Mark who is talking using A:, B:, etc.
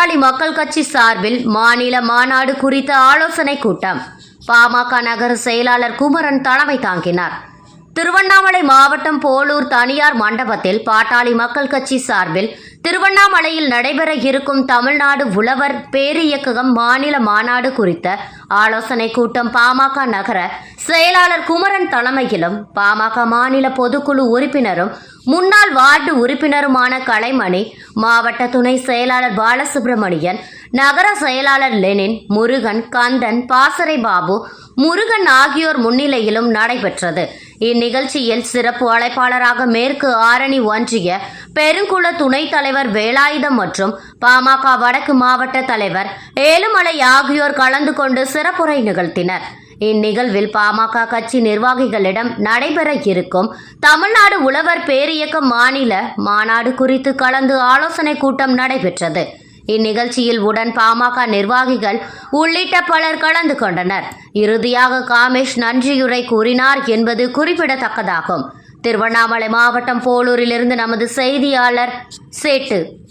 A: பாட்டாளி மக்கள் கட்சி சார்பில் மாநில மாநாடு குறித்த ஆலோசனை கூட்டம். பாமக நகர செயலாளர் குமரன் தலைமை தாங்கினார். திருவண்ணாமலை மாவட்டம் போலூர் தனியார் மண்டபத்தில் பாட்டாளி மக்கள் கட்சி சார்பில் திருவண்ணாமலையில் நடைபெற இருக்கும் தமிழ்நாடு உழவர் பேரியக்கம் மாநில மாநாடு குறித்த ஆலோசனை கூட்டம் பாமக நகர செயலாளர் குமரன் தலைமையிலும் பாமக மாநில பொதுக்குழு உறுப்பினரும் முன்னாள் வார்டு உறுப்பினருமான கலைமணி, மாவட்ட துணை செயலாளர் பாலசுப்ரமணியன், நகர செயலாளர் லெனின், முருகன், கந்தன், பாசறை பாபு, முருகன் ஆகியோர் முன்னிலையிலும் நடைபெற்றது. இந்நிகழ்ச்சியில் சிறப்பு அழைப்பாளராக மேற்கு ஆரணி ஒன்றிய பெருங்குள துணைத் தலைவர் வேலாயுதம் மற்றும் பாமக வடக்கு மாவட்ட தலைவர் ஏழுமலை ஆகியோர் கலந்து கொண்டு சிறப்புரை நிகழ்த்தினர். இந்நிகழ்வில் பாமக கட்சி நிர்வாகிகளிடம் நடைபெற இருக்கும் தமிழ்நாடு உழவர் பேரியக்கம் மாநில மாநாடு குறித்து கலந்து ஆலோசனை கூட்டம் நடைபெற்றது. இந்நிகழ்ச்சியில் உடன் பாமக நிர்வாகிகள் உள்ளிட்ட பலர் கலந்து கொண்டனர். இறுதியாக காமேஷ் நன்றியுரை கூறினார் என்பது குறிப்பிடத்தக்கதாகும். திருவண்ணாமலை மாவட்டம் போலூரிலிருந்து நமது செய்தியாளர் சேட்டு.